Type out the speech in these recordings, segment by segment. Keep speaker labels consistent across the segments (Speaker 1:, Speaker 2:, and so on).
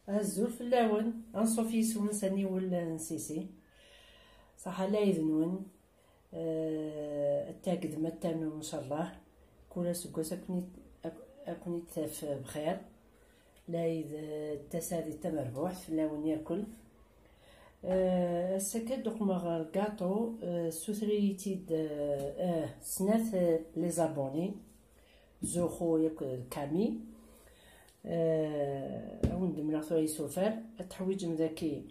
Speaker 1: الزول فلاون انصوفي يسون ساني ولا نسيسي صح لا يذنون. التاكد متانو ان شاء الله كل سكوس اكوني تاف بخير لا التسادي تمربوح فلاون ياكل. السكت دوك مغ الكاطو سوثريتيد سناث لي زابوني زوخو ياكل كامي عند ملاثو يسوفر التحويج مذاكي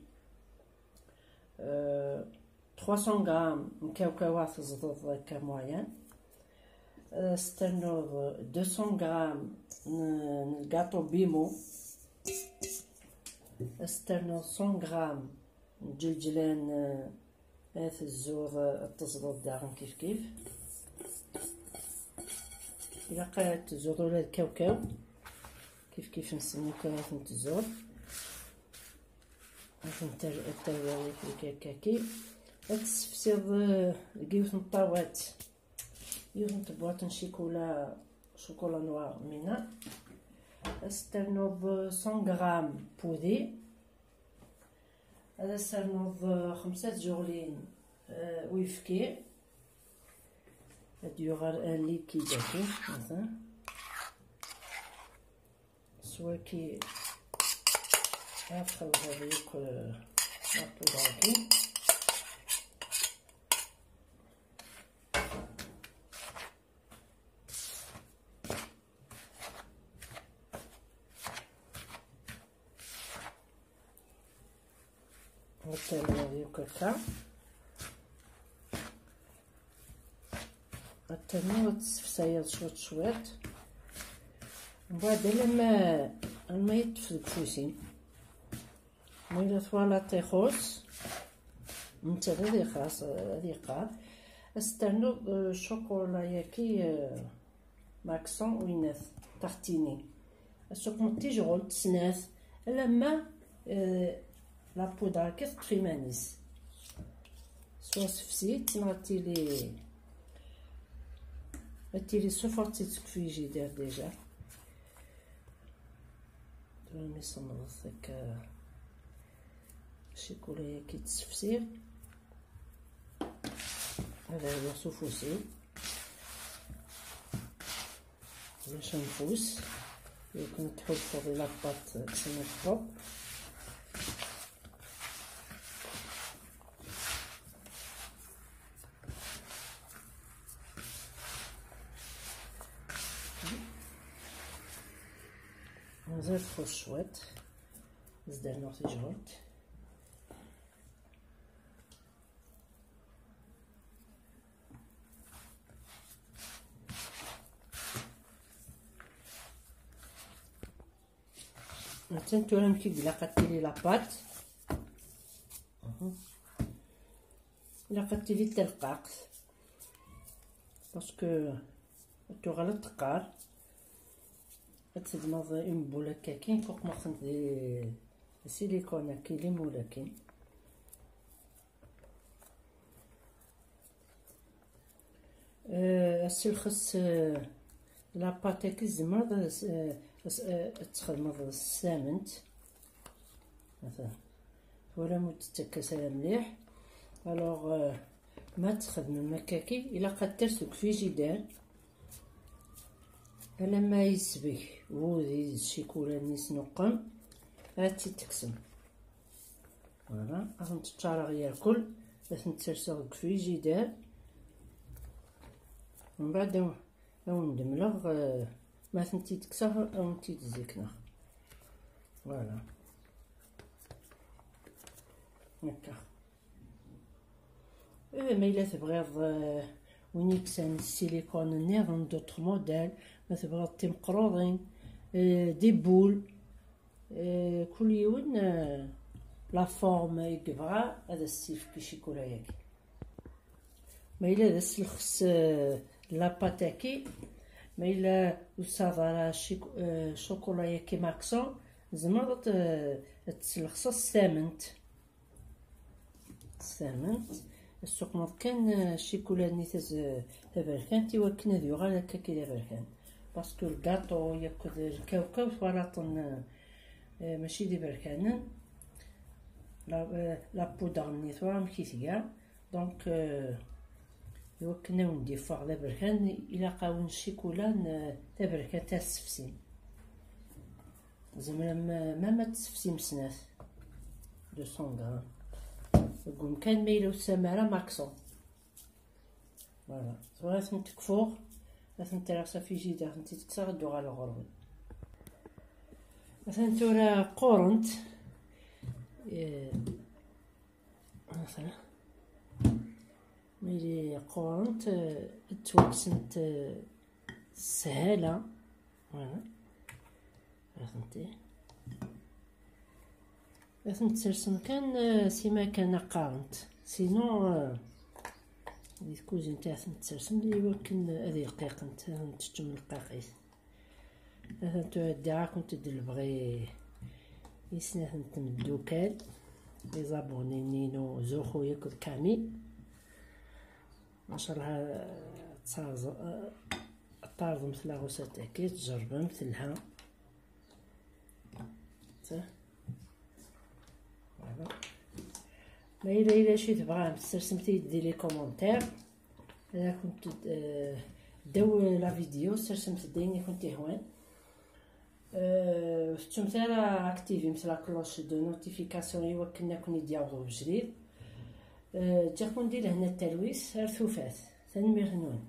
Speaker 1: 300 غرام مكاوكاوات زضض كموين. استنوض 200 غرام الكاطو بيمو. استنوض 100 غرام جلجلان هاث الزور التزضض داغن كيف إلا قالت زور ولا الكاوكاو كيف نسمو كاوكاو الزور هاث التاوالي في الكاكي. هتسفسيض لقيوث نطاوات يوث بواط شوكولا نوار منا. استنوض 100 غرام بودي. هذا استنوض 5 جغلين ويفكي هادو غير ان ليكيد هاكي مثلا سوا كي افخل هذيك لابودر هاكي. نتابعو هكاكا التنوع تسفسايض شويط من بعد لما يطفي كفوسين ميلا ثوالا تيخوص نتا غادي خاص هادي قاد. استنو شوكولا ياكي ماكسون ويناث تارتيني السوق تيجغل تسناث لما لابودرا كي تطفي مانيس سوا سفسيت غاتيلي سوفورتي تكفي جدار ديجا راني صنبط هكا الشيكولا كي تسفسير. هذا هو سوفوسي باش نفوس يمكن تحط فوق لاباط كسنا الطوب. مازال تخش شويط زدنا نعطي جهد. مثلا تولا كي لقاتيلي لاباط لقاتيلي تلقاق باسكو تو غلط تقار تدمض اون بول هكاكين فوق ما خدمت دي سيليكون هاكي لي مولاكين. السلخص لاباط هاكي الزمر تخدمض السامنت مثلا ولا مود تكسها مليح. الوغ ما تخدم هكاكي الا قد ترسك في جدار لما يسبك وذي الشيكولا نيس نقم هاتي تكسم فوالا اظن تتشارغ ياكل باش نترسغ في جدار من بعد او ندملغ ما ثنتي تكسر او نتي تزيكنا فوالا هكا. ما الا تبغيض وين يكسان السيليكون نيضن دوطخ موديل ما تبغيض تمقروضين دي بول كل يوم لا فورم يبغى هذا السيف كي شيكولا ياكي. ما الا هذا السلخص لاباتاكي ما الا وصافا شوكولا ياكي ماكسون زعما تسلخص السامنت السوق ما كان الشيكولا نيتاز تبركان تيوكنا ذو غير هكا كي تبركان باسكو الكاطو ياكل الكاوكاو فوالا طن ماشي دي بركانن لا بودغ نيتوار مكيتيا دونك يوكلنا وندي فاغ لا بركان الى قاون الشيكولان تا بركان تا السفسين زعما ما تسفسي مسنات 200 غرام يقول كان ميلو السمارة ماكسون فوالا صغيرة تكفوغ مثلا تراسا في جيدا خنتي تكسا غدو غالا غربي مثلا تورا قورنت مثلا ملي قورنت توكسنت سهالة فوالا فهمتي لازم ترسم كان سيما كان قارنت سينو هذه الكوزين تاع ترسم لي يمكن هذه رقيق انت تشتم القاقيس مثلا تودع كنت دلبغي يسنى نتمدو كال لي زابوني نينو زوخو ياكل كامي ما شاء الله طارد مثل غوسات هكا تجربها مثلها صح فوالا ما إلا شي تبغى ترسمتي دير لي كومونتير انا كنت داو لا فيديو ترسمت ديني كنت هوان فتمثال اكتيفي مثل كلوش دو نوتيفيكاسيون يوكلنا كون يدياوغو بجديد جاكم ندير هنا التلويس رثوفات تنمير نون